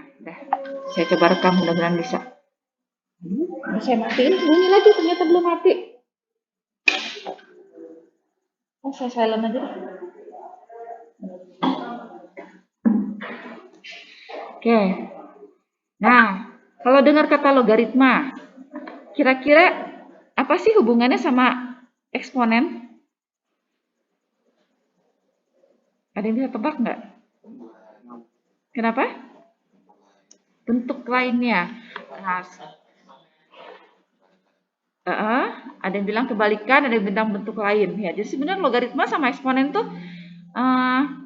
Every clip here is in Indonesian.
Nah, udah. Saya coba rekam, mudah-mudahan bisa. Saya matiin, bunyi lagi, ternyata belum mati. Oh, saya silent aja. Oke. Nah, kalau dengar kata logaritma, kira-kira apa sih hubungannya sama eksponen? Ada yang bisa tebak nggak? Kenapa? Bentuk lainnya. Nah, ada yang bilang kebalikan, ada yang bilang bentuk lain. Ya, jadi sebenarnya logaritma sama eksponen tuh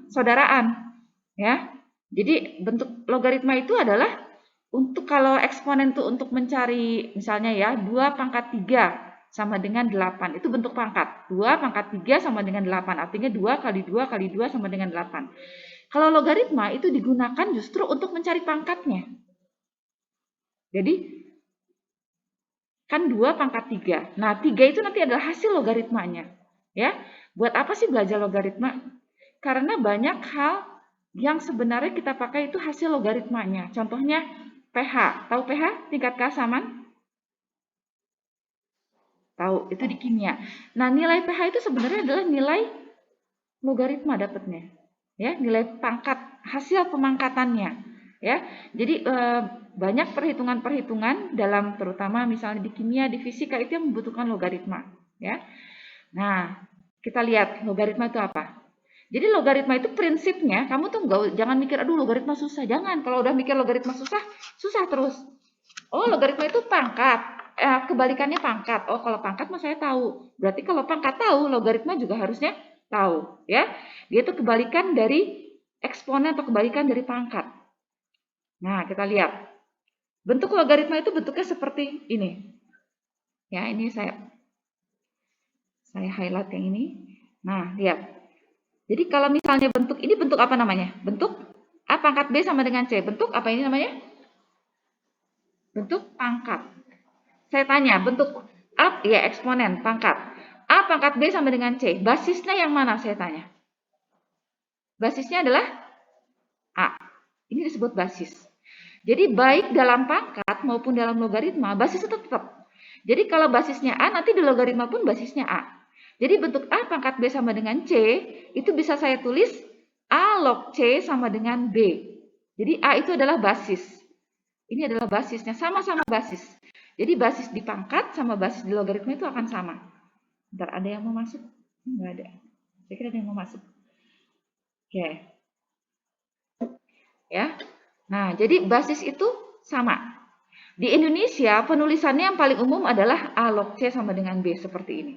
saudaraan. Ya, jadi bentuk logaritma itu adalah untuk kalau eksponen tuh untuk mencari misalnya ya 2 pangkat 3 sama dengan 8. Itu bentuk pangkat. 2 pangkat 3 sama dengan 8. Artinya 2 kali 2 kali 2 sama dengan 8. Kalau logaritma itu digunakan justru untuk mencari pangkatnya. Jadi kan 2 pangkat 3. Nah, 3 itu nanti adalah hasil logaritmanya. Ya, buat apa sih belajar logaritma? Karena banyak hal yang sebenarnya kita pakai itu hasil logaritmanya. Contohnya pH. Tahu pH? Tingkat keasaman? Tahu, itu di kimia. Nah, nilai pH itu sebenarnya adalah nilai logaritma dapatnya. Ya, nilai pangkat, hasil pemangkatannya. Ya, jadi banyak perhitungan-perhitungan dalam terutama misalnya di kimia, di fisika itu yang membutuhkan logaritma. Ya, nah kita lihat logaritma itu apa. Jadi logaritma itu prinsipnya kamu tuh jangan mikir aduh logaritma susah, jangan. Kalau udah mikir logaritma susah, susah terus. Oh logaritma itu pangkat, kebalikannya pangkat. Oh kalau pangkat mah saya tahu. Berarti kalau pangkat tahu, logaritma juga harusnya tahu, ya. Dia itu kebalikan dari eksponen atau kebalikan dari pangkat. Nah, kita lihat. Bentuk logaritma itu bentuknya seperti ini. Ya, ini saya highlight yang ini. Nah, lihat. Jadi kalau misalnya bentuk ini bentuk apa namanya? Bentuk A pangkat B sama dengan C. Bentuk apa ini namanya? Bentuk pangkat. Saya tanya, bentuk A ya eksponen pangkat. A pangkat B sama dengan C. Basisnya yang mana saya tanya? Basisnya adalah A. Ini disebut basis. Jadi baik dalam pangkat maupun dalam logaritma, basis itu tetap. Jadi kalau basisnya A, nanti di logaritma pun basisnya A. Jadi bentuk A pangkat B sama dengan C, itu bisa saya tulis A log C sama dengan B. Jadi A itu adalah basis. Ini adalah basisnya, sama-sama basis. Jadi basis di pangkat sama basis di logaritma itu akan sama. Bentar, ada yang mau masuk? Enggak ada. Saya kira ada yang mau masuk. Oke. Ya. Nah, jadi basis itu sama. Di Indonesia, penulisannya yang paling umum adalah A log C sama dengan B, seperti ini.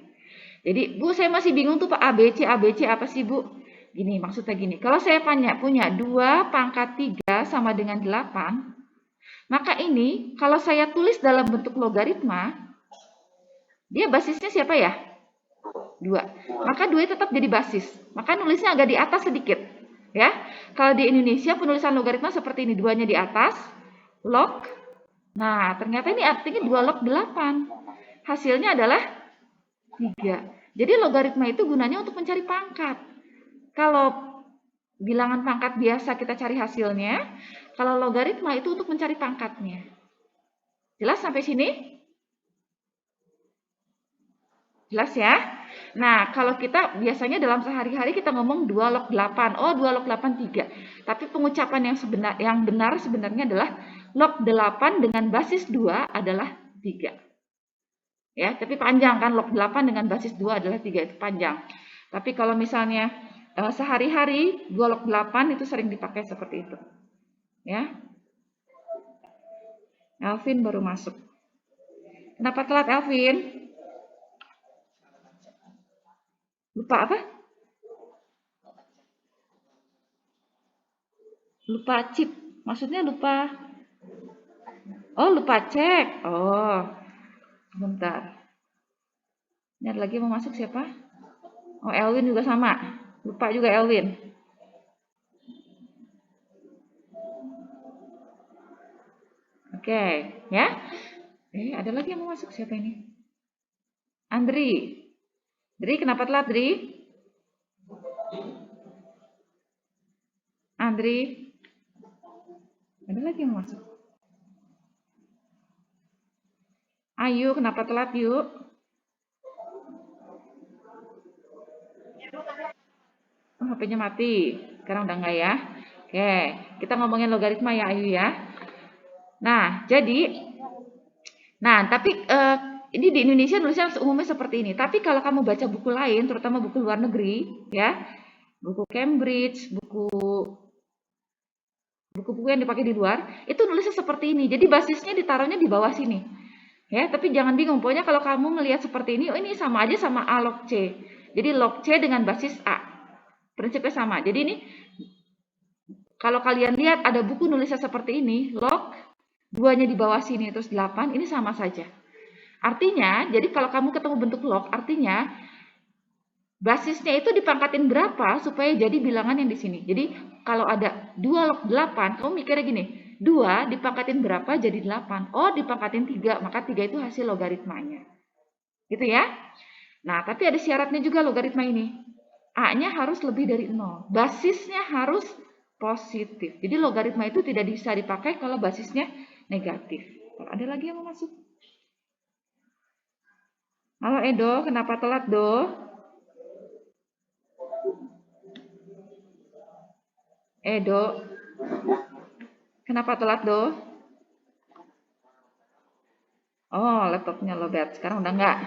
Jadi, Bu, saya masih bingung tuh Pak, ABC apa sih, Bu? Gini, maksudnya gini. Kalau saya punya 2 pangkat 3 sama dengan 8, maka ini kalau saya tulis dalam bentuk logaritma, dia basisnya siapa ya? 2. Maka 2 tetap jadi basis. Maka nulisnya agak di atas sedikit. Ya. Kalau di Indonesia penulisan logaritma seperti ini, 2-nya di atas, log. Nah, ternyata ini artinya 2 log 8. Hasilnya adalah 3. Jadi logaritma itu gunanya untuk mencari pangkat. Kalau bilangan pangkat biasa kita cari hasilnya, kalau logaritma itu untuk mencari pangkatnya. Jelas sampai sini? Jelas ya? Nah, kalau kita biasanya dalam sehari-hari kita ngomong 2 log 8. Oh, 2 log 8 3. Tapi pengucapan yang benar sebenarnya adalah log 8 dengan basis 2 adalah 3. Ya, tapi panjang kan, log 8 dengan basis 2 adalah 3, itu panjang. Tapi kalau misalnya sehari-hari 2 log 8 itu sering dipakai seperti itu. Ya. Elvin baru masuk. Kenapa telat Elvin? Lupa apa? Lupa chip. Maksudnya lupa. Oh, lupa cek. Oh, bentar. Ini ada lagi mau masuk siapa? Oh, Elwin juga sama. Lupa juga Elwin. Oke, ya. Ada lagi yang mau masuk siapa ini? Andri. Dri, kenapa telat, Dri? Andri. Ada lagi yang masuk? Ayo, kenapa telat yuk? Oh, HP-nya mati. Sekarang udah enggak ya? Oke, kita ngomongin logaritma ya Ayu ya. Nah, tapi ini di Indonesia nulisnya umumnya seperti ini. Tapi kalau kamu baca buku lain, terutama buku luar negeri, ya, buku Cambridge, buku-buku yang dipakai di luar, itu nulisnya seperti ini. Jadi basisnya ditaruhnya di bawah sini. Ya, tapi jangan bingung. Pokoknya kalau kamu melihat seperti ini, oh ini sama aja sama A log C. Jadi log C dengan basis A. Prinsipnya sama. Jadi ini kalau kalian lihat ada buku nulisnya seperti ini, log 2-nya di bawah sini terus 8, ini sama saja. Artinya, jadi kalau kamu ketemu bentuk log, artinya basisnya itu dipangkatin berapa supaya jadi bilangan yang di sini. Jadi kalau ada 2 log 8, kamu mikirnya gini, 2 dipangkatin berapa jadi 8. Oh, dipangkatin 3, maka 3 itu hasil logaritmanya. Gitu ya. Nah, tapi ada syaratnya juga logaritma ini. A-nya harus lebih dari 0. Basisnya harus positif. Jadi logaritma itu tidak bisa dipakai kalau basisnya negatif. Ada lagi yang mau masuk? Halo Edo, kenapa telat Do? Edo, kenapa telat Do? Oh, laptopnya lowbat. Sekarang udah enggak?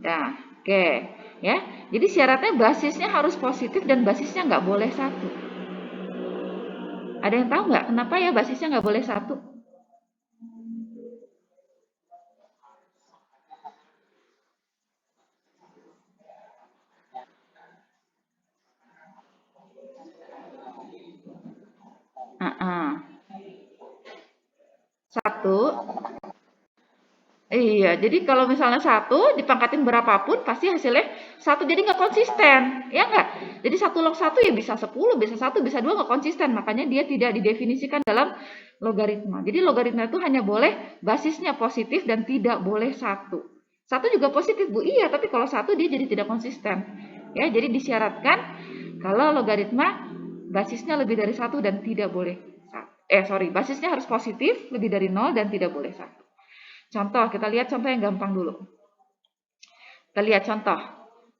Nah, oke. Ya, jadi syaratnya basisnya harus positif dan basisnya nggak boleh 1. Ada yang tahu nggak kenapa ya basisnya nggak boleh 1? Satu. Iya, jadi kalau misalnya 1 dipangkatin berapapun pasti hasilnya 1, jadi nggak konsisten, ya nggak? Jadi 1 log 1 ya bisa 10, bisa 1, bisa 2, nggak konsisten. Makanya dia tidak didefinisikan dalam logaritma. Jadi logaritma itu hanya boleh basisnya positif dan tidak boleh 1. 1 juga positif Bu, iya, tapi kalau 1 dia jadi tidak konsisten. Ya, jadi disyaratkan kalau logaritma basisnya lebih dari 1 dan tidak boleh basisnya harus positif, lebih dari 0 dan tidak boleh 1. Contoh, kita lihat contoh yang gampang dulu. Kita lihat contoh.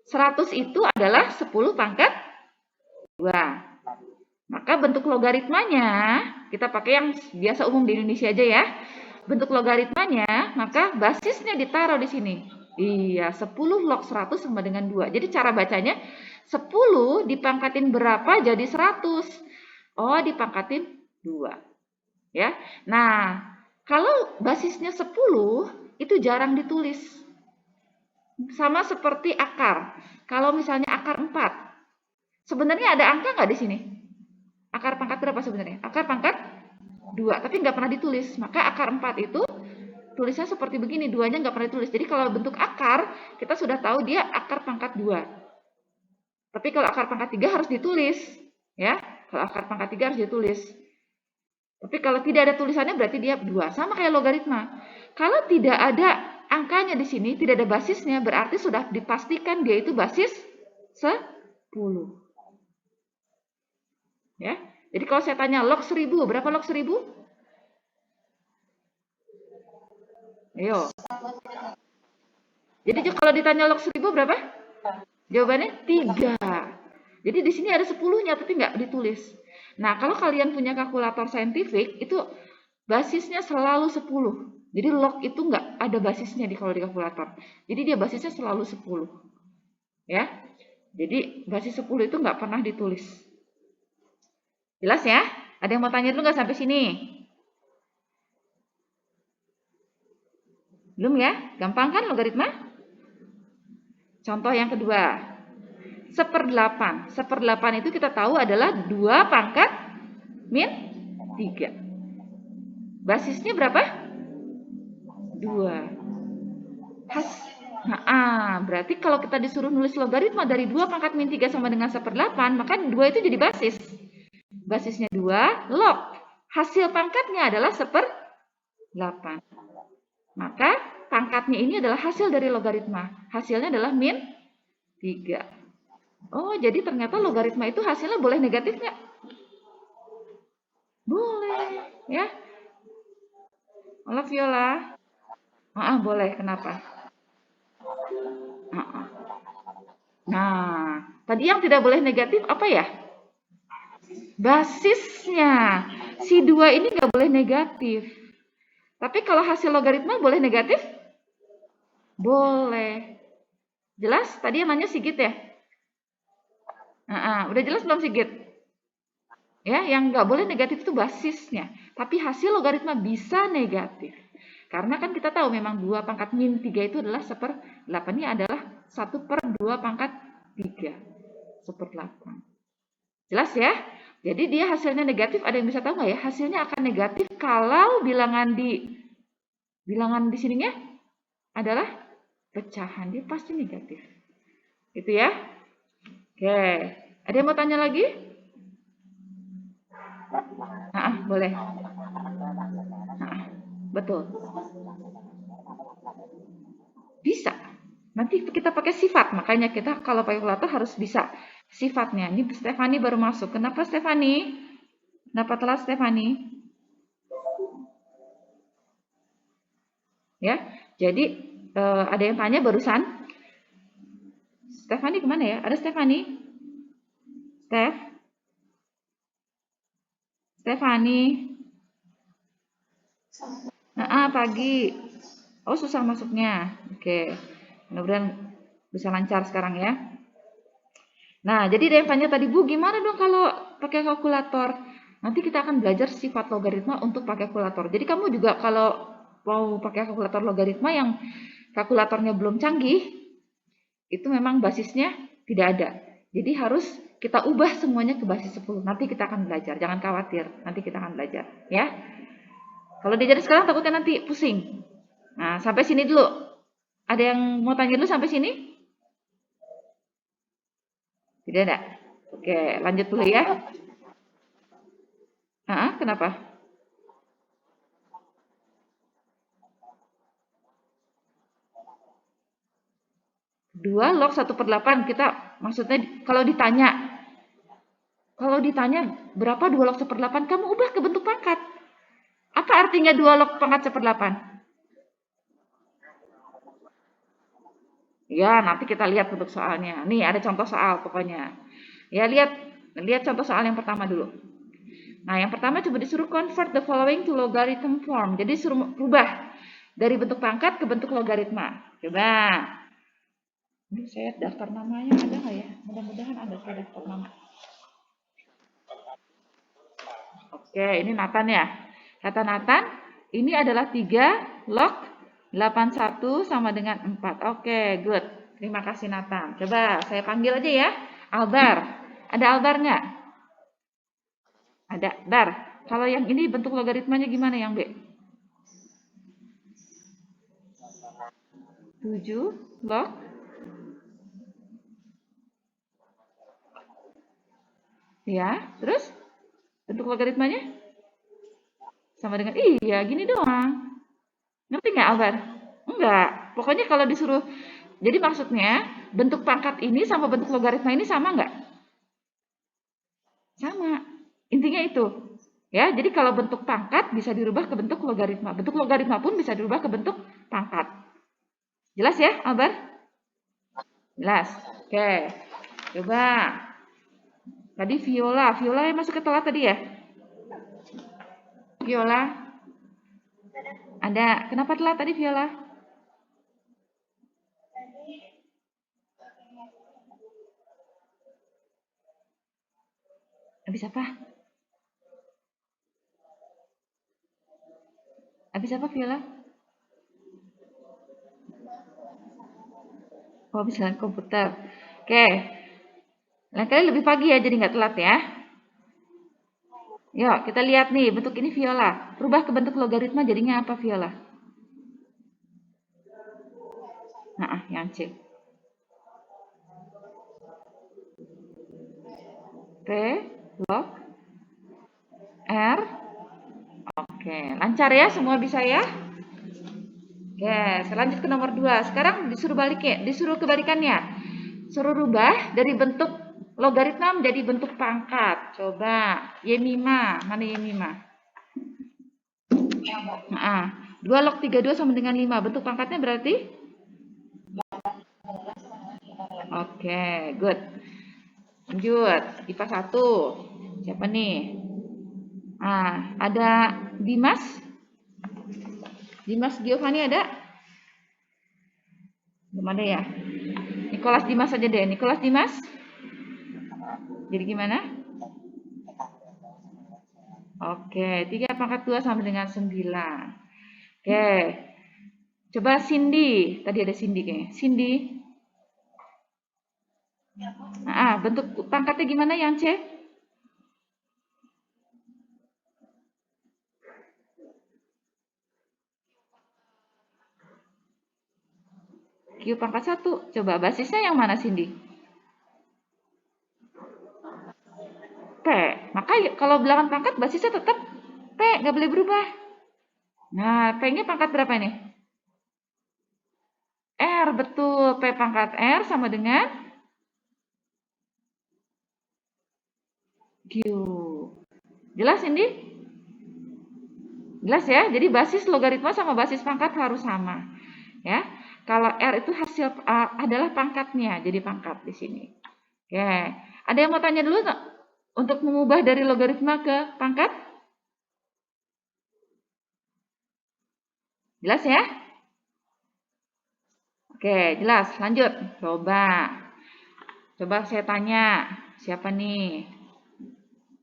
100 itu adalah 10 pangkat 2. Maka bentuk logaritmanya, kita pakai yang biasa umum di Indonesia aja ya. Bentuk logaritmanya, maka basisnya ditaruh di sini. Iya, 10 log 100 sama dengan 2. Jadi cara bacanya, 10 dipangkatin berapa jadi 100? Oh, dipangkatin 2. Ya. Nah, kalau basisnya 10, itu jarang ditulis. Sama seperti akar. Kalau misalnya akar 4, sebenarnya ada angka nggak di sini? Akar pangkat berapa sebenarnya? Akar pangkat 2, tapi nggak pernah ditulis. Maka akar 4 itu tulisnya seperti begini, 2-nya nggak pernah ditulis. Jadi kalau bentuk akar, kita sudah tahu dia akar pangkat 2. Tapi kalau akar pangkat 3 harus ditulis. Ya, kalau akar pangkat 3 harus ditulis. Tapi kalau tidak ada tulisannya berarti dia 2. Sama kayak logaritma. Kalau tidak ada angkanya di sini, tidak ada basisnya, berarti sudah dipastikan dia itu basis 10. Ya. Jadi kalau saya tanya log 1000, berapa log 1000? Ayo. Jadi kalau ditanya log 1000 berapa? Jawabannya 3. Jadi di sini ada 10-nya tapi nggak ditulis. Nah, kalau kalian punya kalkulator saintifik, itu basisnya selalu 10. Jadi log itu nggak ada basisnya kalau di kalkulator. Jadi dia basisnya selalu 10. Ya. Jadi basis 10 itu nggak pernah ditulis. Jelas ya? Ada yang mau tanya dulu nggak sampai sini? Belum ya? Gampang kan logaritma? Contoh yang kedua. 1/8. 1/8 itu kita tahu adalah 2 pangkat min 3. Basisnya berapa? 2. Berarti kalau kita disuruh nulis logaritma dari 2 pangkat min 3 sama dengan 1/8, maka 2 itu jadi basis. Basisnya 2, log. Hasil pangkatnya adalah 1/8. Maka pangkatnya ini adalah hasil dari logaritma. Hasilnya adalah min 3. Oh, jadi ternyata logaritma itu hasilnya boleh negatif nggak? Ya, halo Viola. Boleh, kenapa? Ah, ah. Nah, tadi yang tidak boleh negatif apa ya? Basisnya. Si 2 ini nggak boleh negatif. Tapi kalau hasil logaritma boleh negatif? Boleh. Jelas? Tadi yang nanya Sigit ya? Udah jelas belum Sigit? Ya, yang nggak boleh negatif itu basisnya. Tapi hasil logaritma bisa negatif. Karena kan kita tahu memang 2 pangkat min 3 itu adalah 1/8. Ini adalah 1/2 pangkat 3. 1/8. Jelas ya? Jadi dia hasilnya negatif, ada yang bisa tahu nggak ya? Hasilnya akan negatif kalau bilangan di sininya adalah pecahan. Dia pasti negatif. Gitu ya? Oke. Ada yang mau tanya lagi? Boleh. Betul. Bisa. Nanti kita pakai sifat, makanya kita kalau pakai kalkulator harus bisa sifatnya. Ini Stefani baru masuk. Kenapa Stefani? Kenapa telat Stefani? Ya, jadi ada yang tanya barusan. Stefani kemana ya? Ada Stefani? Stefani? Pagi. Oh, susah masuknya. Oke. Mudah-mudahan bisa lancar sekarang ya. Nah, jadi ada yang tanya tadi, Bu, gimana dong kalau pakai kalkulator? Nanti kita akan belajar sifat logaritma untuk pakai kalkulator. Jadi kamu juga kalau mau pakai kalkulator logaritma yang kalkulatornya belum canggih, itu memang basisnya tidak ada. Jadi harus kita ubah semuanya ke basis 10. Nanti kita akan belajar, jangan khawatir. Nanti kita akan belajar, ya. Kalau diajarin sekarang takutnya nanti pusing. Nah, sampai sini dulu. Ada yang mau tanya dulu sampai sini? Tidak ada. Oke, lanjut dulu ya. Kenapa? 2 log 1/8 kita maksudnya kalau ditanya berapa 2 log 1/8 kamu ubah ke bentuk pangkat. Apa artinya 2 log pangkat 1/8? Ya, nanti kita lihat bentuk soalnya. Nih ada contoh soal pokoknya. Ya, lihat contoh soal yang pertama dulu. Nah, yang pertama coba disuruh convert the following to logarithm form. Jadi suruh rubah dari bentuk pangkat ke bentuk logaritma. Coba. Ini saya daftar namanya ada nggak ya? Mudah-mudahan ada saya daftar nama. Oke, ini Nathan ya. Kata Nathan, ini adalah 3 log 81 sama dengan 4. Oke, good. Terima kasih Nathan. Coba saya panggil aja ya. Albar. Ada Albar nggak? Ada. Dar. Kalau yang ini bentuk logaritmanya gimana yang B? 7 log. Ya, terus bentuk logaritmanya? Sama dengan, iya gini doang. Ngerti nggak Albar? Enggak. Pokoknya kalau disuruh, jadi maksudnya bentuk pangkat ini sama bentuk logaritma ini sama nggak? Sama. Intinya itu. Ya, jadi kalau bentuk pangkat bisa dirubah ke bentuk logaritma. Bentuk logaritma pun bisa dirubah ke bentuk pangkat. Jelas ya, Albar? Jelas. Oke. Coba. Tadi Viola. Viola yang masuk ke telat tadi ya? Viola? Ada. Kenapa telat tadi Viola? Habis apa? Habis apa Viola? Oh, habis jalan komputer. Oke. Lain kali lebih pagi ya, jadi nggak telat ya. Yuk, kita lihat nih, bentuk ini Viola. Rubah ke bentuk logaritma jadinya apa Viola? Nah, yang C. P log R. Oke, lancar ya, semua bisa ya? Oke, saya lanjut ke nomor 2. Sekarang disuruh kebalikannya. Suruh rubah dari bentuk logaritma menjadi bentuk pangkat. Coba, Y5, mana Y5? Nah, 2 log 32 sama dengan 5. Bentuk pangkatnya berarti? Oke, good. Lanjut, IPA 1. Siapa nih? Ah, ada Dimas. Dimas Giovanni ada? Belum ada ya? Nicholas Dimas aja deh. Nicholas Dimas. Jadi gimana? Oke, 3 pangkat 2 sama dengan 9. Oke. Coba Cindy. Tadi ada Cindy kayaknya. Cindy. Bentuk pangkatnya gimana yang C? Q pangkat 1. Coba basisnya yang mana Cindy? P. Maka kalau bilangan pangkat basisnya tetap P, nggak boleh berubah. Nah, P-nya pangkat berapa nih? R, betul. P pangkat R sama dengan Q. Jelas ini? Jelas ya? Jadi basis logaritma sama basis pangkat harus sama. Ya. Kalau R itu hasil adalah pangkatnya, jadi pangkat di sini. Oke. Ada yang mau tanya dulu nggak? Untuk mengubah dari logaritma ke pangkat? Jelas ya? Oke, jelas. Lanjut. Coba saya tanya. Siapa nih?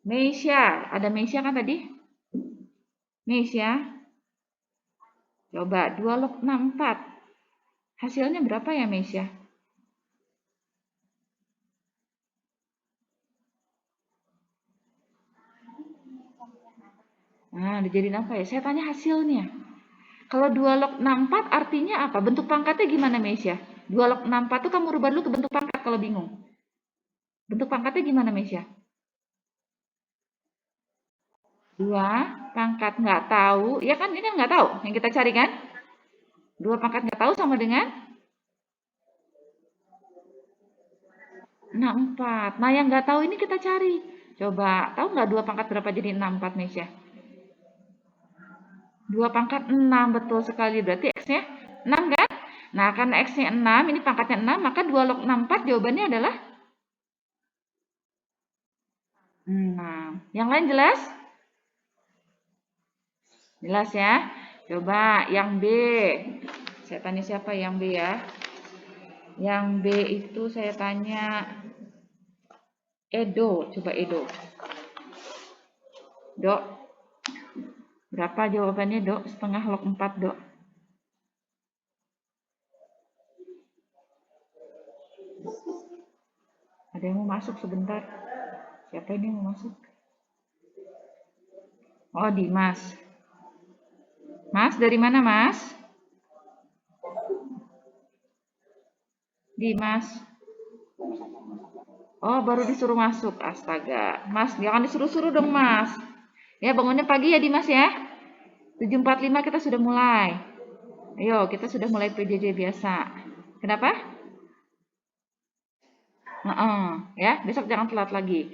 Meisha. Ada Meisha kan tadi? Meisha. Coba 2 log 64. Hasilnya berapa ya Meisha? Nah, dijadiin apa ya? Saya tanya hasilnya. Kalau 2 log 64 artinya apa? Bentuk pangkatnya gimana Meisha? 2 log 64 itu kamu rubah dulu ke bentuk pangkat kalau bingung. Bentuk pangkatnya gimana Meisha? 2 pangkat nggak tahu. Ya kan ini kan nggak tahu yang kita cari kan? 2 pangkat nggak tahu sama dengan 64. Nah yang nggak tahu ini kita cari. Coba, tahu nggak 2 pangkat berapa jadi 64 Meisha? 2 pangkat 6, betul sekali. Berarti X-nya 6 kan? Nah, karena X-nya 6, ini pangkatnya 6, maka 2 log 64 jawabannya adalah 6. Yang lain jelas? Jelas ya? Coba yang B. Saya tanya siapa yang B ya? Yang B itu saya tanya Edo. Coba Edo. Dok. Berapa jawabannya, Dok? Setengah log 4, Dok. Ada yang mau masuk sebentar? Siapa ini yang mau masuk? Oh, Dimas. Mas, dari mana, Mas? Dimas. Oh, baru disuruh masuk. Astaga. Mas, jangan disuruh-suruh dong, Mas. Ya, bangunnya pagi ya, Dimas ya. 7.45 kita sudah mulai. Ayo, kita sudah mulai PJJ biasa. Kenapa? Ya, besok jangan telat lagi.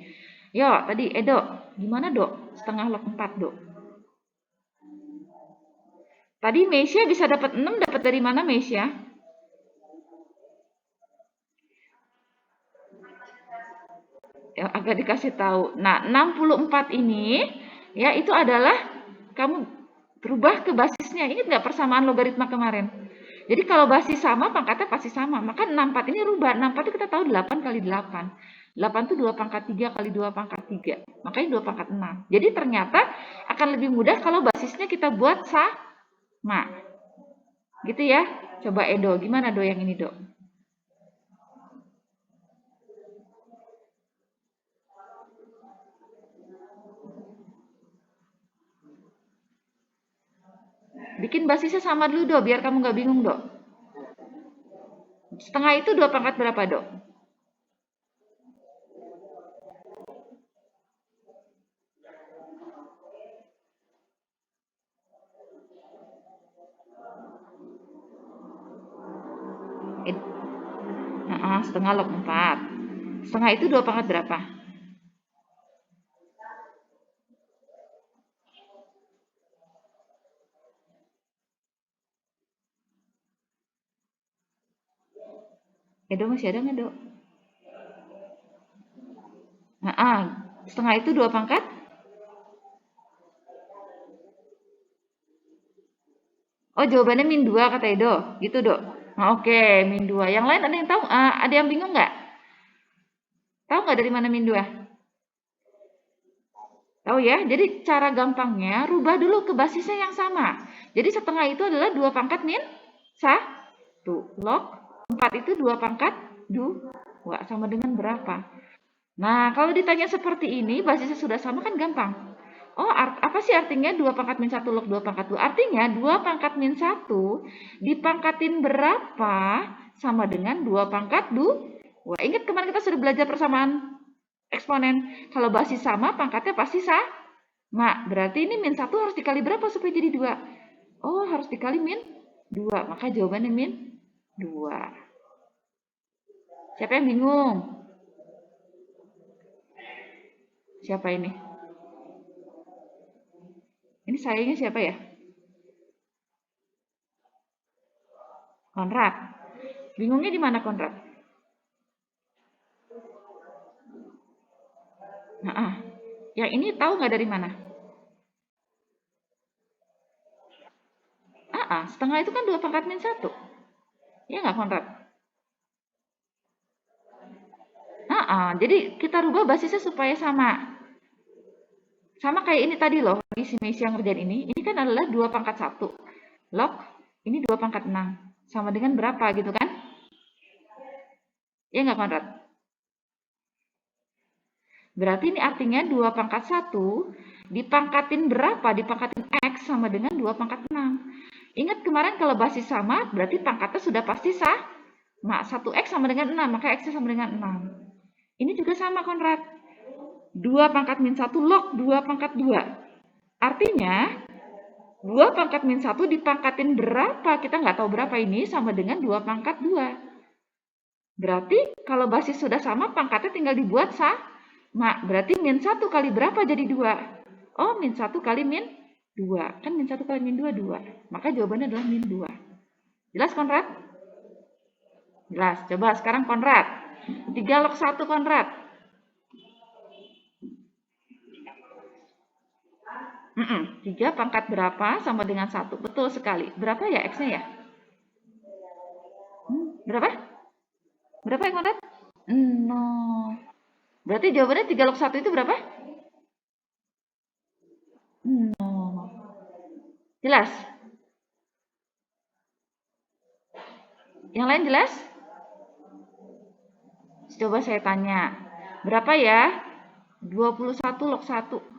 Yo, tadi Edo, gimana, Dok? Setengah log 4, Dok. Tadi Meisha bisa dapat 6, dapat dari mana Meisha? Ya, agak dikasih tahu. Nah, 64 ini ya itu adalah kamu berubah ke basisnya. Ingat nggak persamaan logaritma kemarin? Jadi kalau basis sama, pangkatnya pasti sama. Maka 64 ini rubah. 64 itu kita tahu 8 kali 8. 8 itu 2 pangkat 3 kali 2 pangkat 3. Makanya 2 pangkat 6. Jadi ternyata akan lebih mudah kalau basisnya kita buat sama. Gitu ya. Coba Edo, gimana Do yang ini, Do? Bikin basisnya sama dulu, Do, biar kamu nggak bingung, Do. Setengah itu 2 pangkat berapa, Do? Setengah log 4. Setengah itu 2 pangkat berapa? Edo masih ada nggak, Dok? Nah, setengah itu 2 pangkat? Oh, jawabannya min 2 kata Edo. Gitu, Dok. Nah, oke, min 2. Yang lain ada yang tahu? Ada yang bingung nggak? Tahu nggak dari mana min 2? Tahu ya? Jadi cara gampangnya, rubah dulu ke basisnya yang sama. Jadi setengah itu adalah 2 pangkat min 1. Log 4 itu 2 pangkat 2. Sama dengan berapa? Nah, kalau ditanya seperti ini, basisnya sudah sama kan gampang. Oh, apa sih artinya 2 pangkat min 1 log 2 pangkat 2? Artinya 2 pangkat min 1 dipangkatin berapa sama dengan 2 pangkat 2. Ingat kemarin kita sudah belajar persamaan eksponen. Kalau basis sama, pangkatnya pasti sama. Berarti ini min 1 harus dikali berapa supaya jadi 2? Oh, harus dikali min 2. Maka jawabannya min 2. Siapa yang bingung? Siapa ini? Ini sayangnya siapa ya? Konrad. Bingungnya di mana, Konrad? Yang ini tahu nggak dari mana? Setengah itu kan 2 pangkat min 1. Iya nggak, Konrad? Jadi kita rubah basisnya supaya sama. Sama kayak ini tadi loh, di si Messi yang ngerjain ini. Ini kan adalah 2 pangkat 1. Log, ini 2 pangkat 6. Sama dengan berapa gitu kan? Iya nggak, Konrad? Berarti ini artinya 2 pangkat 1 dipangkatin berapa? Dipangkatin X sama dengan 2 pangkat 6. Ingat kemarin kalau basis sama, berarti pangkatnya sudah pasti sama. 1X sama dengan 6, maka X sama dengan 6. Ini juga sama, Konrad. 2 pangkat min 1 log 2 pangkat 2. Artinya, 2 pangkat min 1 dipangkatin berapa? Kita nggak tahu berapa ini, sama dengan 2 pangkat 2. Berarti kalau basis sudah sama, pangkatnya tinggal dibuat sama. Berarti min 1 kali berapa jadi 2? Oh, min 1 kali min 2. Kan min 1 kali min 2, 2. Maka jawabannya adalah min 2. Jelas, Konrad? Jelas. Coba sekarang Konrad. 3 log 1, Konrad. 3 pangkat berapa sama dengan 1? Betul sekali. Berapa ya X-nya ya? Berapa? Berapa ya, Konrad? 0. Berarti jawabannya 3 log 1 itu berapa? 0. Jelas? Yang lain jelas? Coba saya tanya. Berapa ya? 21 log 1.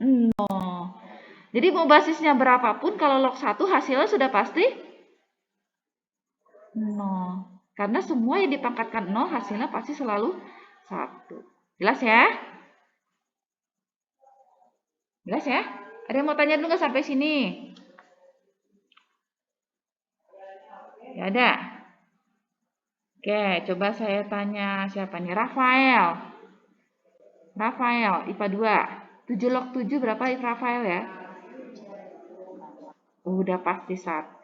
0. Jadi mau basisnya berapapun, kalau log 1 hasilnya sudah pasti 0. Karena semua yang dipangkatkan 0 hasilnya pasti selalu 1. Jelas ya? Jelas ya? Ada yang mau tanya dulu nggak sampai sini? Ya ada. Oke, coba saya tanya siapa nih? Rafael. Rafael, IPA 2. 7 log 7 berapa Rafael ya? Udah pasti 1.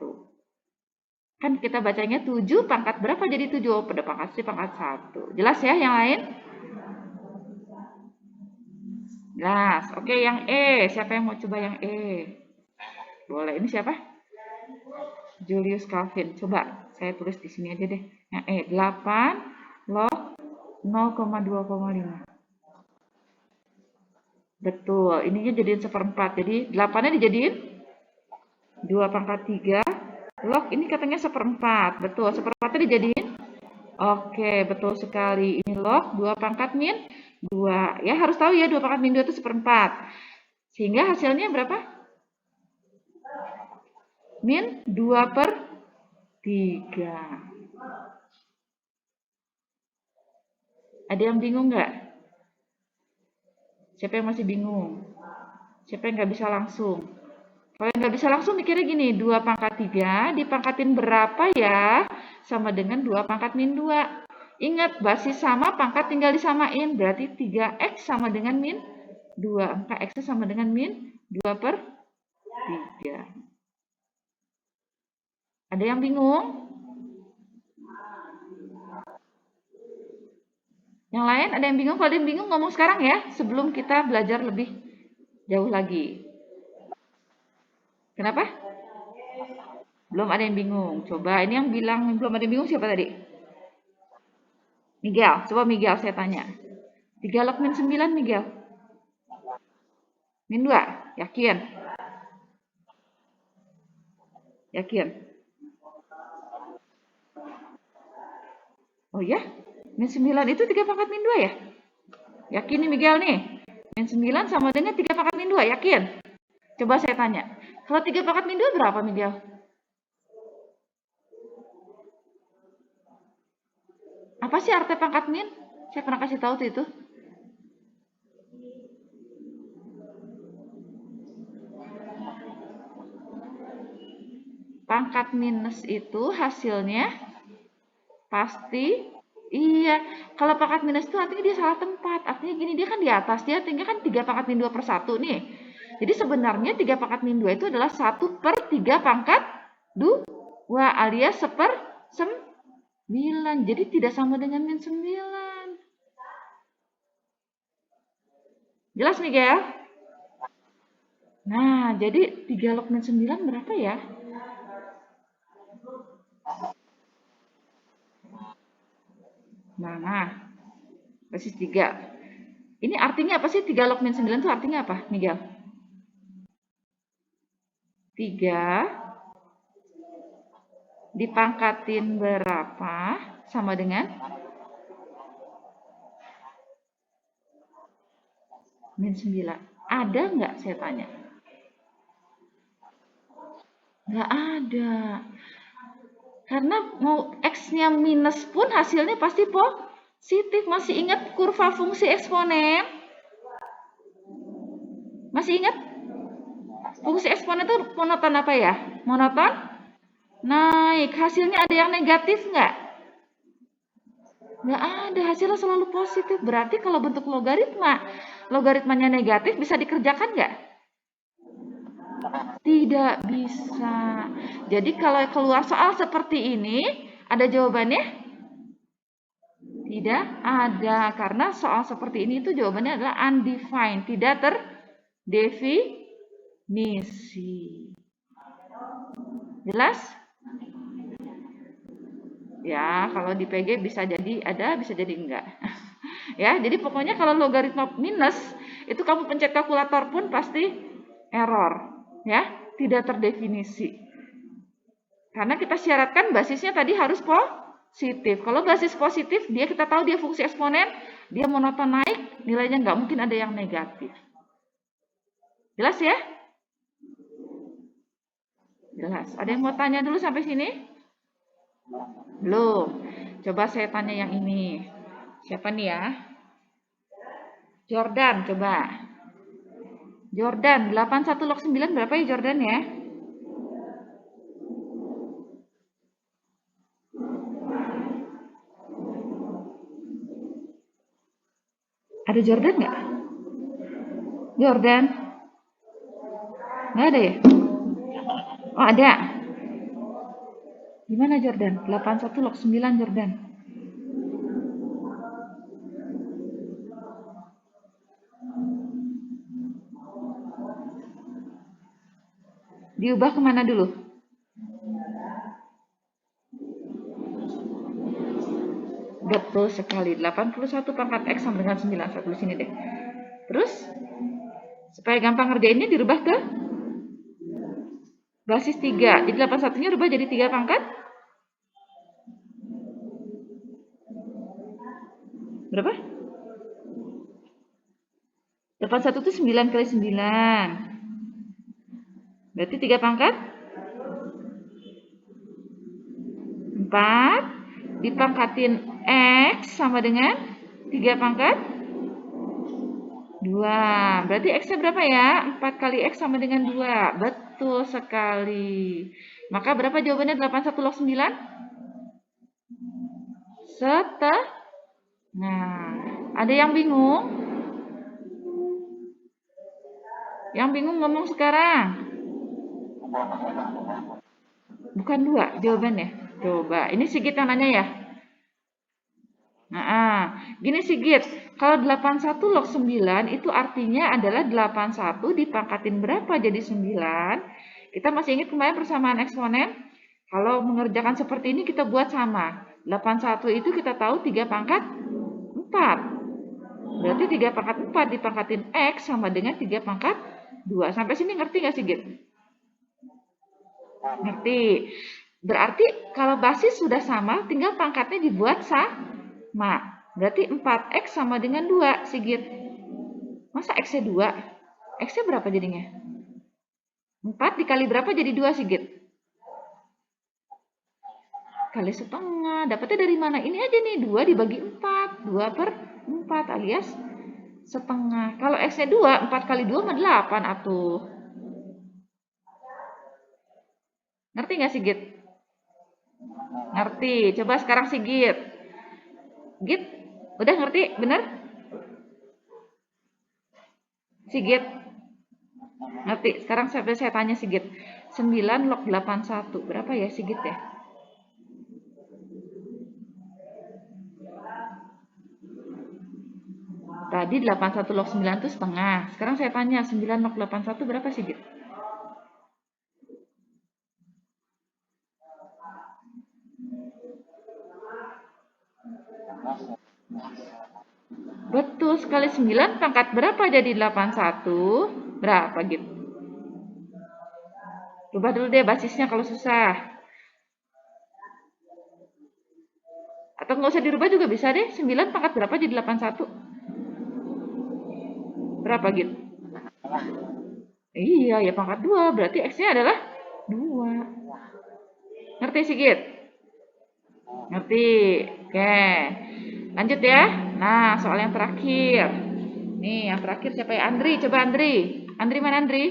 Kan kita bacanya 7 pangkat berapa jadi 7? Oh, pada pangkat pangkat 1. Jelas ya yang lain? Jelas. Oke, yang E. Siapa yang mau coba yang E? Boleh. Ini siapa? Julius Calvin. Coba saya tulis di sini aja deh. Yang E. 8 log 0,2,5. Betul. Ininya jadiin seperempat. Jadi 8-nya dijadiin 2 pangkat 3. Log ini katanya seperempat. Betul. Seperempatnya dijadiin. Oke, betul sekali. Ini log 2 pangkat min 2. Ya, harus tahu ya 2 pangkat min 2 itu seperempat. Sehingga hasilnya berapa? Min 2 per 3. Ada yang bingung nggak? Siapa yang masih bingung? Siapa yang nggak bisa langsung? Kalau yang nggak bisa langsung mikirnya gini, 2 pangkat 3 dipangkatin berapa ya? Sama dengan 2 pangkat min 2. Ingat, basis sama, pangkat tinggal disamain. Berarti 3X sama dengan min 2. Angka X sama dengan min 2 per 3. Ada yang bingung? Yang lain ada yang bingung? Kalau ada yang bingung ngomong sekarang ya, sebelum kita belajar lebih jauh lagi. Kenapa? Belum ada yang bingung. Coba ini yang bilang belum ada yang bingung siapa tadi? Miguel. Coba Miguel saya tanya. 3 log min 9 Miguel. Min 2. Yakin? Yakin? Oh ya? Min 9 itu 3 pangkat min 2 ya? Yakin nih Miguel nih? Min 9 sama dengan 3 pangkat min 2. Yakin? Coba saya tanya. Kalau 3 pangkat min 2 berapa Miguel? Apa sih arti pangkat min? Saya pernah kasih tahu tuh itu. Pangkat minus itu hasilnya pasti iya. Kalau pangkat minus itu artinya dia salah tempat. Artinya gini, dia kan di atas. Dia artinya kan 3 pangkat min 2 per 1 nih. Jadi sebenarnya 3 pangkat min 2 itu adalah 1 per 3 pangkat 2 alias 1/9. Jadi tidak sama dengan min 9. Jelas Miguel? Nah, jadi 3 log min 9 berapa ya? Nah, basis 3. Ini artinya apa sih 3 log min 9 itu artinya apa, Miguel? 3 dipangkatin berapa sama dengan min 9. Ada nggak saya tanya? Nggak ada. Karena mau X-nya minus pun hasilnya pasti positif. Masih ingat kurva fungsi eksponen? Masih ingat? Fungsi eksponen itu monoton apa ya? Monoton naik. Hasilnya ada yang negatif nggak? Nggak ada. Hasilnya selalu positif. Berarti kalau bentuk logaritmanya negatif bisa dikerjakan nggak? Tidak bisa. Jadi kalau keluar soal seperti ini, ada jawabannya? Tidak ada. Karena soal seperti ini itu jawabannya adalah undefined. Tidak terdefinisi. Jelas? Ya, kalau di PG bisa jadi ada, bisa jadi enggak. Ya, jadi pokoknya kalau logaritma minus, itu kamu pencet kalkulator pun pasti error. Ya, tidak terdefinisi. Karena kita syaratkan basisnya tadi harus positif. Kalau basis positif, kita tahu dia fungsi eksponen, dia monoton naik, nilainya nggak mungkin ada yang negatif. Jelas ya? Jelas. Ada yang mau tanya dulu sampai sini? Belum. Coba saya tanya yang ini. Siapa nih ya? Jordan, coba. Jordan, 81 log 9 berapa ya Jordan ya? Ada Jordan nggak? Jordan? Nggak ada ya? Oh ada. Gimana Jordan? 81 log 9 Jordan. Diubah kemana dulu? Betul sekali. 81 pangkat X sama dengan 9. Saya tulis sini deh. Terus, supaya gampang ngerjainnya dirubah ke basis 3. Jadi 81-nya rubah jadi 3 pangkat. Berapa? 81 itu 9 kali 9. Berarti 3 pangkat 4 dipangkatin X sama dengan 3 pangkat 2. Berarti X-nya berapa ya? 4 kali X sama dengan 2. Betul sekali. Maka berapa jawabannya 81 log 9? Nah, ada yang bingung? Yang bingung ngomong sekarang. Bukan 2 jawabannya. Coba, ini Sigit yang nanya ya? Nah, Gini Sigit, kalau 81 log 9 itu artinya adalah 81 dipangkatin berapa jadi 9. Kita masih ingat kemarin persamaan eksponen? Kalau mengerjakan seperti ini kita buat sama. 81 itu kita tahu 3 pangkat 4. Berarti 3 pangkat 4 dipangkatin X sama dengan 3 pangkat 2. Sampai sini ngerti nggak Sigit? Ngerti. Berarti kalau basis sudah sama, tinggal pangkatnya dibuat sama. Berarti 4X sama dengan 2, Sigit. Masa X-nya 2? X-nya berapa jadinya? 4 dikali berapa jadi 2, Sigit? Kali setengah. Dapatnya dari mana? Ini aja nih, 2 dibagi 4. 2 per 4 alias setengah. Kalau X-nya 2, 4 kali 2 mah 8 atuh. Ngerti nggak Sigit? Ngerti. Coba sekarang Sigit. Git, udah ngerti? Bener? Sigit? Ngerti. Sekarang saya tanya Sigit. 9 log 81. Berapa ya Sigit ya? Tadi 81 log 9 itu setengah. Sekarang saya tanya 9 log 81 berapa Sigit? Betul, sekali 9 pangkat berapa jadi 81? Berapa gitu? Coba dulu deh basisnya kalau susah. Atau nggak usah dirubah juga bisa deh. 9 pangkat berapa jadi 81? Berapa gitu? Iya, ya pangkat 2. Berarti X-nya adalah 2. Ngerti Sigit? Ngerti. Oke. Lanjut ya. Nah, soal yang terakhir. Nih, yang terakhir siapa ya? Andri. Coba Andri. Andri mana Andri?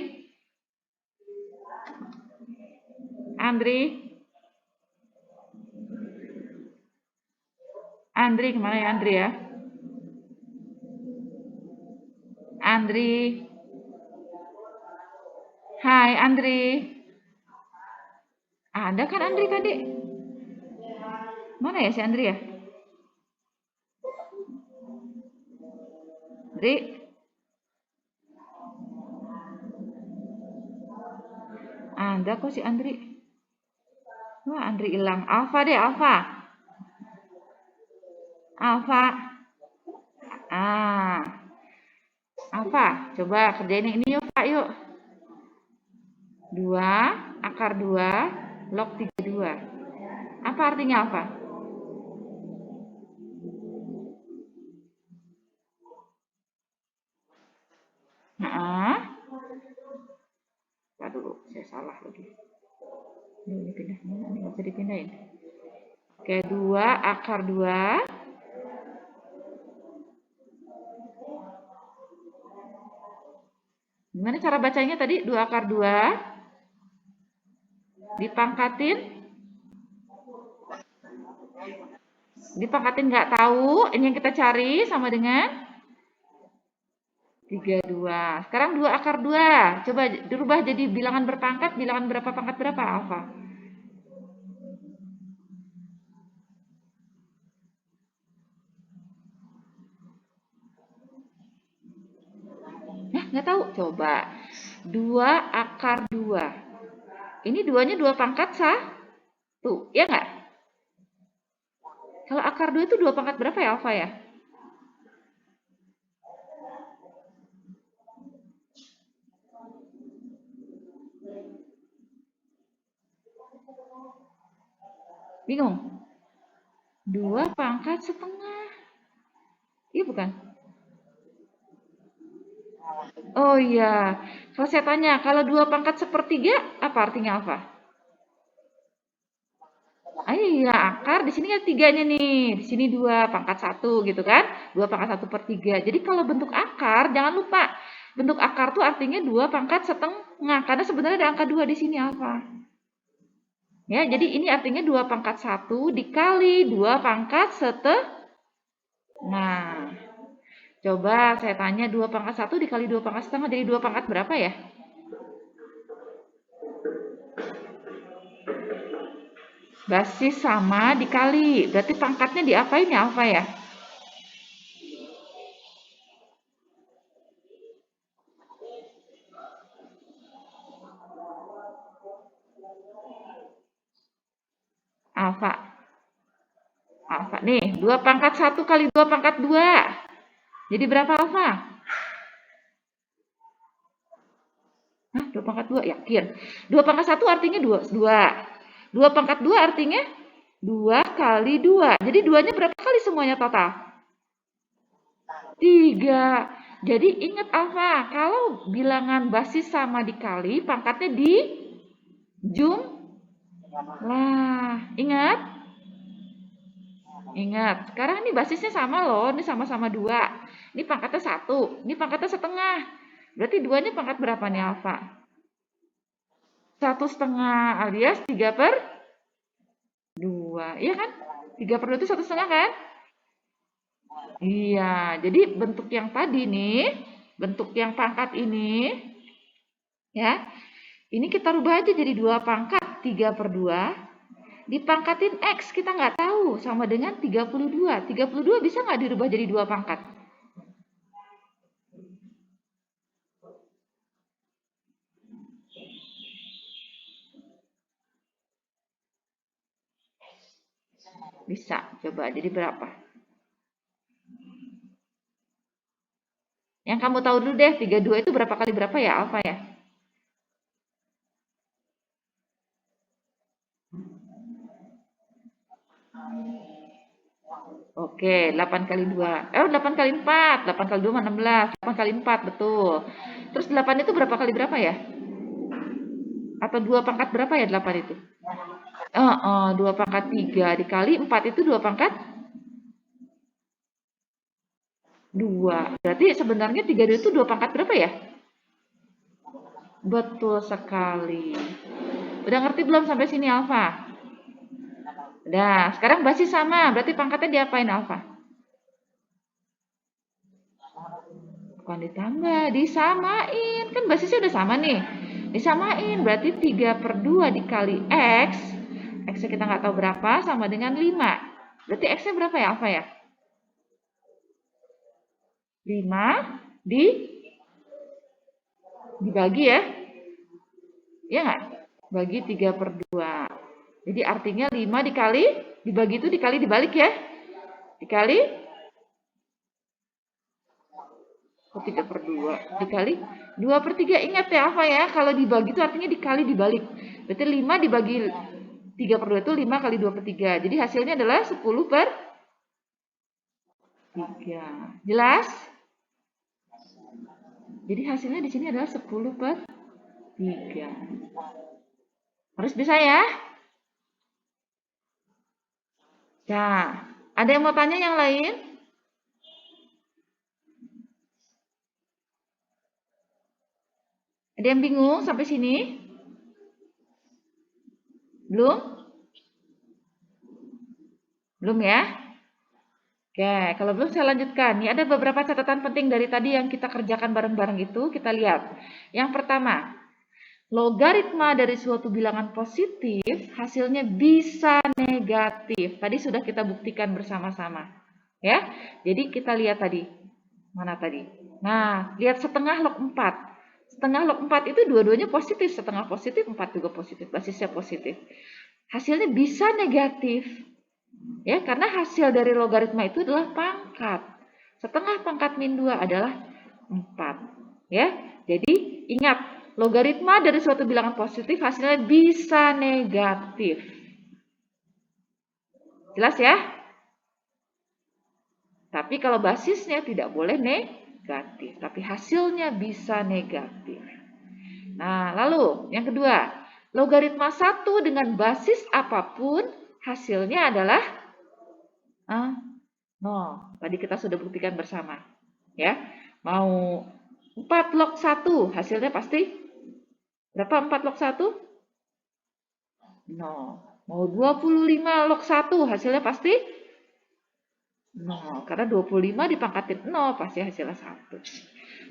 Andri. Andri kemana ya Andri ya? Andri. Hai Andri. Ada kan Andri tadi? Mana ya si Andri ya? Andri. Ada kok si Andri. Wah Andri hilang. Alfa deh Alfa. Alfa. Ah. Alfa. Coba kerjain yang ini yuk Pak yuk. 2 akar 2 log 32. Apa artinya Alfa? Nah. Aduh, saya salah lagi. Ini pindah. Ini nggak bisa dipindahin. Oke, 2 akar 2. Gimana cara bacanya tadi? 2 akar 2 dipangkatin. Dipangkatin nggak tahu. Ini yang kita cari sama dengan 32. Sekarang 2 akar 2. Coba dirubah jadi bilangan berpangkat. Bilangan berapa pangkat berapa, Alfa? Nggak tahu. Coba. 2 akar 2. Ini duanya 2 pangkat sah? Tuh, ya nggak? Kalau akar 2 itu 2 pangkat berapa ya, Alfa ya? Bingung? 2 pangkat setengah. Iya bukan? Oh iya. Kalau saya tanya, kalau 2 pangkat sepertiga, apa artinya Alfa? Ah, iya, akar di sini kan tiganya nih. Di sini 2 pangkat 1 gitu kan. 2 pangkat 1 per 3. Jadi kalau bentuk akar, jangan lupa. Bentuk akar tuh artinya 2 pangkat setengah. Karena sebenarnya ada angka 2 di sini Alfa. Ya, jadi ini artinya 2 pangkat 1 dikali 2 pangkat setengah. Nah, coba saya tanya 2 pangkat 1 dikali 2 pangkat setengah jadi 2 pangkat berapa ya? Basis sama dikali. Berarti pangkatnya diapain ya Alfa ya? alfa. Alfa nih, 2 pangkat 1 kali 2 pangkat 2. Jadi berapa alfa? Hah, 2 pangkat 2, yakin. 2 pangkat 1 artinya 2. 2 pangkat 2 artinya 2 kali 2. Jadi 2-nya berapa kali semuanya total? 3. Jadi ingat alfa, kalau bilangan basis sama dikali, pangkatnya di jumlah. Ingat? Ingat, sekarang ini basisnya sama loh, ini sama-sama 2. Ini pangkatnya 1, ini pangkatnya setengah. Berarti 2-nya pangkat berapa nih alfa? 1,5 alias 3/2. Iya kan? 3/2 itu 1,5 kan? Iya, jadi bentuk yang tadi nih, bentuk yang pangkat ini, ya, ini kita rubah aja jadi 2 pangkat 3/2. Dipangkatin X, kita nggak tahu, sama dengan 32. 32 bisa nggak dirubah jadi 2 pangkat? Bisa, coba jadi berapa? Yang kamu tahu dulu deh, 32 itu berapa kali berapa ya, alfa ya? Oke, 8 kali 2. 8 kali 4. 8 kali 2 16. 8 kali 4, betul. Terus 8 itu berapa kali berapa ya? Atau 2 pangkat berapa ya 8 itu? 2 pangkat 3 dikali 4 itu 2 pangkat 2. Berarti sebenarnya 32 itu 2 pangkat berapa ya? Betul sekali. Udah ngerti belum sampai sini alfa? Udah, sekarang basis sama, berarti pangkatnya diapain alfa? Bukan ditambah, disamain. Kan basisnya udah sama nih. Disamain, berarti 3/2 dikali X. X-nya kita nggak tahu berapa, sama dengan 5. Berarti X-nya berapa ya alfa ya? 5 dibagi ya. Iya nggak? Bagi 3/2. Jadi artinya 5 dibagi itu dikali dibalik ya. Dikali 3/2 dikali 2/3. Ingat ya alfa ya, kalau dibagi itu artinya dikali dibalik. Berarti 5 dibagi 3/2 itu 5 kali 2/3. Jadi hasilnya adalah 10/3. Jelas? Jadi hasilnya di sini adalah 10/3. Harus bisa ya? Nah, ada yang mau tanya yang lain? Ada yang bingung sampai sini? Belum? Belum ya? Oke, kalau belum saya lanjutkan. Ini ada beberapa catatan penting dari tadi yang kita kerjakan bareng-bareng itu. Kita lihat. Yang pertama, logaritma dari suatu bilangan positif hasilnya bisa negatif. Tadi sudah kita buktikan bersama-sama. Ya, jadi kita lihat tadi. Mana tadi? Nah, lihat setengah log 4. Setengah log 4 itu dua-duanya positif. Setengah positif, 4 juga positif. Basisnya positif. Hasilnya bisa negatif. Ya, karena hasil dari logaritma itu adalah pangkat. Setengah pangkat min 2 adalah 4. Ya, jadi ingat, logaritma dari suatu bilangan positif hasilnya bisa negatif. Jelas ya? Tapi kalau basisnya tidak boleh negatif, tapi hasilnya bisa negatif. Nah, lalu yang kedua, logaritma 1 dengan basis apapun hasilnya adalah 0. Tadi kita sudah buktikan bersama. Ya, mau 4 log 1 hasilnya pasti berapa 4 log 1? 0. Mau 25 log 1 hasilnya pasti 0. Karena 25 dipangkatin 0 pasti hasilnya 1.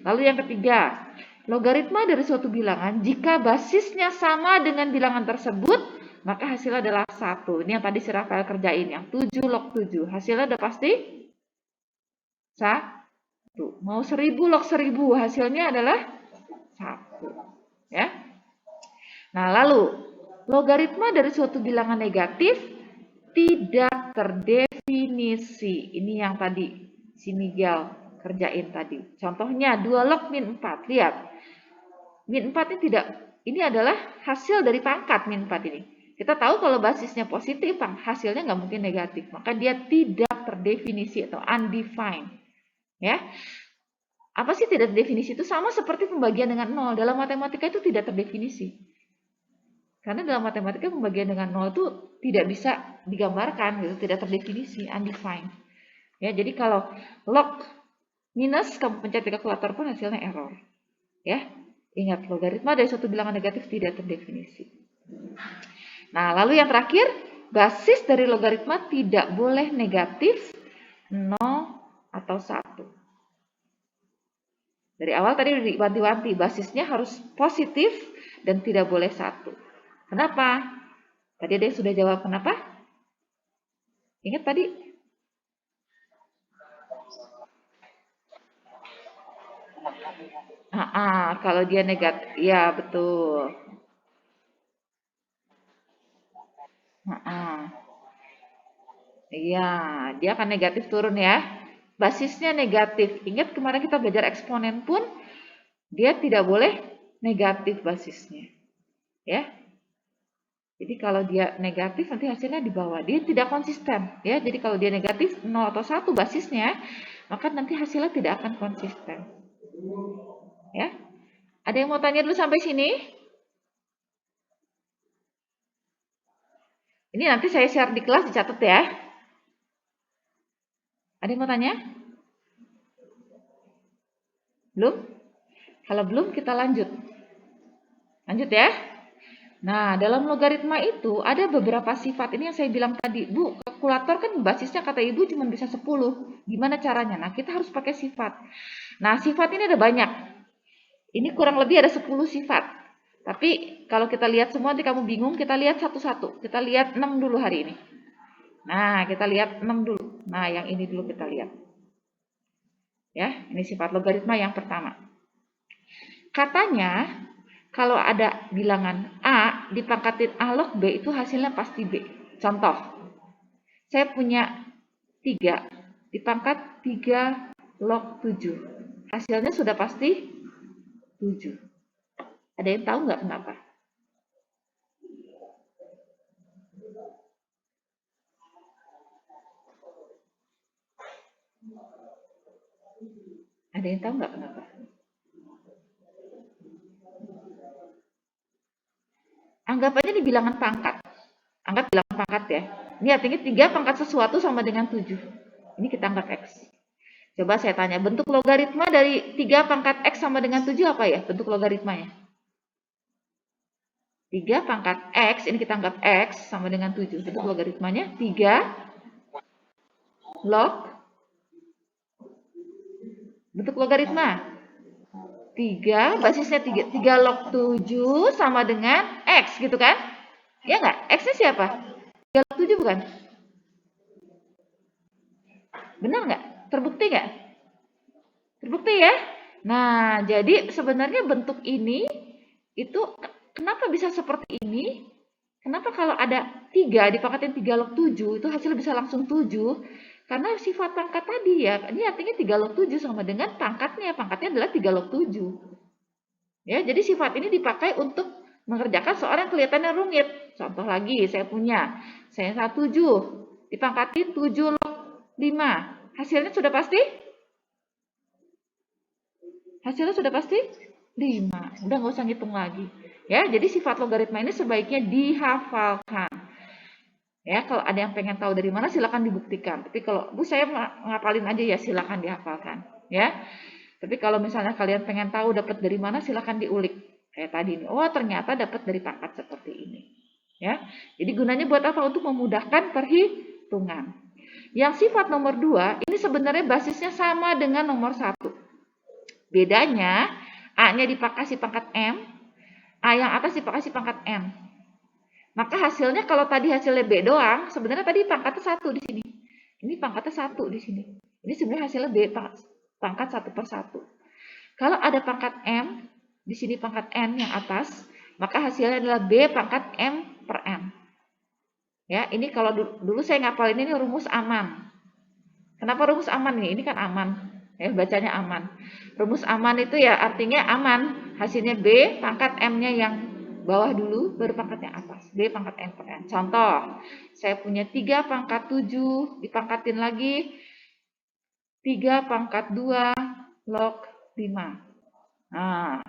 Lalu yang ketiga, logaritma dari suatu bilangan jika basisnya sama dengan bilangan tersebut, maka hasilnya adalah 1. Ini yang tadi si Rafael kerjain, yang 7 log 7. Hasilnya udah pasti 1. Mau 1000 log 1000, hasilnya adalah 1. Ya. Nah, lalu logaritma dari suatu bilangan negatif tidak terdefinisi. Ini yang tadi si Miguel kerjain tadi. Contohnya 2 log min 4. Lihat. Min 4 ini tidak, ini adalah hasil dari pangkat min 4 ini. Kita tahu kalau basisnya positif, hasilnya nggak mungkin negatif. Maka dia tidak terdefinisi atau undefined. Ya. Apa sih tidak terdefinisi? Itu sama seperti pembagian dengan 0. Dalam matematika itu tidak terdefinisi. Karena dalam matematika pembagian dengan 0 itu tidak bisa digambarkan, gitu, tidak terdefinisi, undefined. Ya, jadi kalau log minus kamu pencet di kalkulator pun hasilnya error. Ya. Ingat, logaritma dari suatu bilangan negatif tidak terdefinisi. Nah, lalu yang terakhir, basis dari logaritma tidak boleh negatif, 0, atau 1. Dari awal tadi udah diwanti-wanti, basisnya harus positif dan tidak boleh 1. Kenapa? Tadi ada yang sudah jawab kenapa? Ingat tadi? Kalau dia negatif, ya betul. Iya, dia akan negatif turun ya. Basisnya negatif. Ingat kemarin kita belajar eksponen pun dia tidak boleh negatif basisnya. Ya. Jadi kalau dia negatif nanti hasilnya di bawah. Dia tidak konsisten ya. Jadi kalau dia negatif 0 atau 1 basisnya, maka nanti hasilnya tidak akan konsisten. Ya. Ada yang mau tanya dulu sampai sini? Ini nanti saya share di kelas, dicatat ya. Ada yang mau tanya? Belum? Kalau belum kita lanjut. Lanjut ya. Nah, dalam logaritma itu ada beberapa sifat. Ini yang saya bilang tadi. Bu, kalkulator kan basisnya kata Ibu cuma bisa 10. Gimana caranya? Nah, kita harus pakai sifat. Nah, sifat ini ada banyak. Ini kurang lebih ada 10 sifat. Tapi kalau kita lihat semua nanti kamu bingung, kita lihat satu-satu. Kita lihat 6 dulu hari ini. Nah, kita lihat 6 dulu. Nah, yang ini dulu kita lihat. Ya, ini sifat logaritma yang pertama. Katanya, kalau ada bilangan A dipangkatin A log B itu hasilnya pasti B. Contoh, saya punya 3 dipangkat 3 log 7. Hasilnya sudah pasti 7. Ada yang tahu nggak kenapa? Ada yang tahu nggak kenapa? Anggap aja di bilangan pangkat. Anggap bilangan pangkat ya. Ini artinya 3 pangkat sesuatu sama dengan 7. Ini kita anggap X. Coba saya tanya, bentuk logaritma dari 3 pangkat X sama dengan 7 apa ya? Bentuk logaritmanya. 3 pangkat X, ini kita anggap X sama dengan 7. Bentuk logaritmanya 3 log. Bentuk logaritma. 3, basisnya 3 log 7 sama dengan X gitu kan? Ya nggak? X-nya siapa? 3 log 7 bukan? Benar nggak? Terbukti nggak? Terbukti ya? Nah, jadi sebenarnya bentuk ini itu kenapa bisa seperti ini? Kenapa kalau ada 3 dipangkatin 3 log 7 itu hasilnya bisa langsung 7? Karena sifat pangkat tadi ya, ini artinya 3 log 7 sama dengan pangkatnya. Pangkatnya adalah 3 log 7. Ya, jadi sifat ini dipakai untuk mengerjakan soal yang kelihatannya rumit. Contoh lagi, saya punya saya 7 dipangkatin 7 log 5. Hasilnya sudah pasti? Hasilnya sudah pasti 5. Udah nggak usah ngitung lagi. Ya, jadi sifat logaritma ini sebaiknya dihafalkan. Ya, kalau ada yang pengen tahu dari mana silakan dibuktikan. Tapi kalau Bu saya ngapalin aja ya silakan dihafalkan. Ya. Tapi kalau misalnya kalian pengen tahu dapat dari mana silakan diulik. Kayak tadi nih. Oh, ternyata dapat dari pangkat seperti ini. Ya. Jadi gunanya buat apa? Untuk memudahkan perhitungan. Yang sifat nomor 2 ini sebenarnya basisnya sama dengan nomor 1. Bedanya A-nya dipangkat pangkat M, A yang atas dipangkat pangkat M. Maka hasilnya kalau tadi hasilnya B doang, sebenarnya tadi pangkatnya 1 di sini. Ini pangkatnya 1 di sini. Ini sebenarnya hasilnya B pangkat 1 per 1. Kalau ada pangkat M, di sini pangkat N yang atas, maka hasilnya adalah B pangkat M per M. Ya, ini kalau dulu saya ngapalin ini rumus aman. Kenapa rumus aman nih? Ini kan aman. Ya, bacanya aman. Rumus aman itu ya artinya aman. Hasilnya B, pangkat M-nya yang bawah dulu, baru pangkat yang atas. B pangkat M per N. Contoh, saya punya 3 pangkat 7, dipangkatin lagi 3 pangkat 2 log 5. Nah,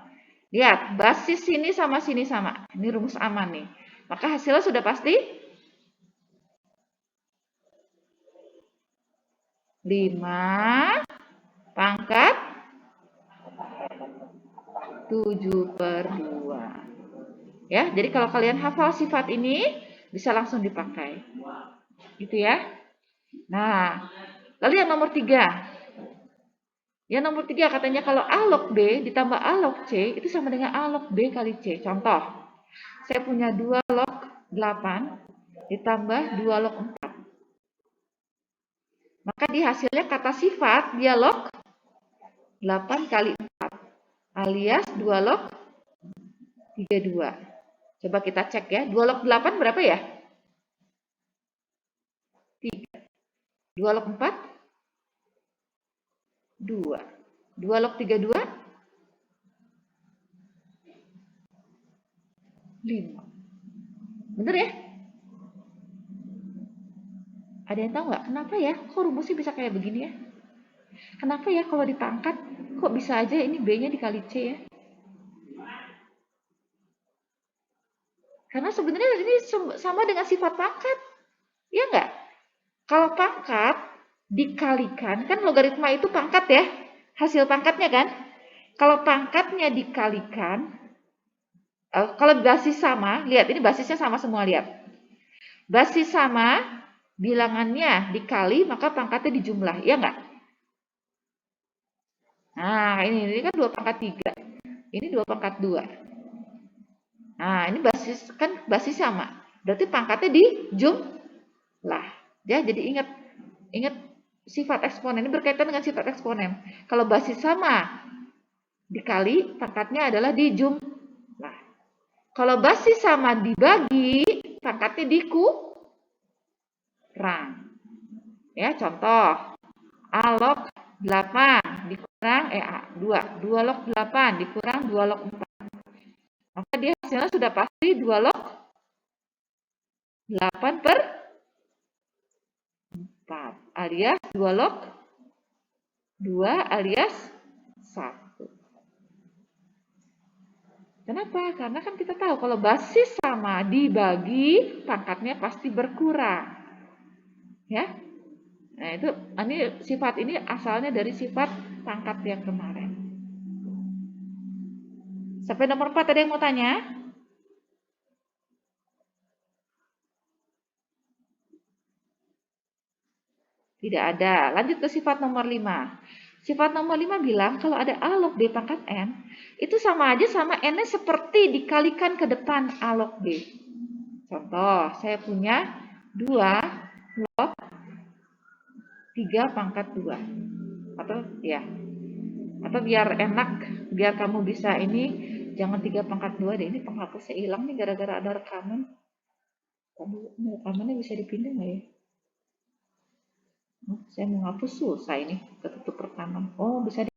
lihat, basis sini sama sini sama. Ini rumus aman nih. Maka hasilnya sudah pasti 5 pangkat 7 per 2. Ya, jadi kalau kalian hafal sifat ini, bisa langsung dipakai. Gitu ya. Nah, lalu yang nomor 3. Yang nomor 3 katanya kalau A log B ditambah A log C, itu sama dengan A log B kali C. Contoh, saya punya 2 log 8 ditambah 2 log 4. Maka di hasilnya kata sifat dia log 8 kali 4 alias 2 log 32. Coba kita cek ya. 2 log 8 berapa ya? 3. 2 log 4? 2. 2 log 32? 5. Bener ya? Ada yang tahu nggak kenapa ya? Kok rumusnya bisa kayak begini ya? Kenapa ya kalau dipangkat kok bisa aja ini B-nya dikali C ya? Karena sebenarnya ini sama dengan sifat pangkat. Ya nggak? Kalau pangkat dikalikan, kan logaritma itu pangkat ya? Hasil pangkatnya kan? Kalau pangkatnya dikalikan, kalau basis sama, lihat ini basisnya sama semua, lihat. Basis sama, bilangannya dikali, maka pangkatnya dijumlah, ya nggak? Nah, ini kan 2 pangkat 3. Ini 2 pangkat 2. Nah, ini basis kan basis sama. Berarti pangkatnya dijumlah. Ya, jadi ingat sifat eksponen ini berkaitan dengan sifat eksponen. Kalau basis sama dikali, pangkatnya adalah dijumlah. Kalau basis sama dibagi, pangkatnya dikurang. Ya, contoh. A log 8 dikurang 2. 2 log 8 dikurang 2 log 4. Maka dia hasilnya sudah pasti 2 log 8 per 4 alias 2 log 2 alias 1. Kenapa? Karena kan kita tahu kalau basis sama dibagi, pangkatnya pasti berkurang. Ya. Nah, ini sifat ini asalnya dari sifat pangkat yang kemarin. Sampai nomor 4 ada yang mau tanya? Tidak ada. Lanjut ke sifat nomor 5. Sifat nomor 5 bilang kalau ada A log B pangkat N, itu sama aja sama N-nya seperti dikalikan ke depan A log B. Contoh, saya punya 2 log 3 pangkat 2. Atau biar enak, biar kamu bisa ini, jangan 3 pangkat 2 deh. Ini penghapusnya hilang nih gara-gara ada rekaman. Rekamannya bisa dipindah nggak ya? Saya mau hapus susah ini, ketutup rekaman. Oh, bisa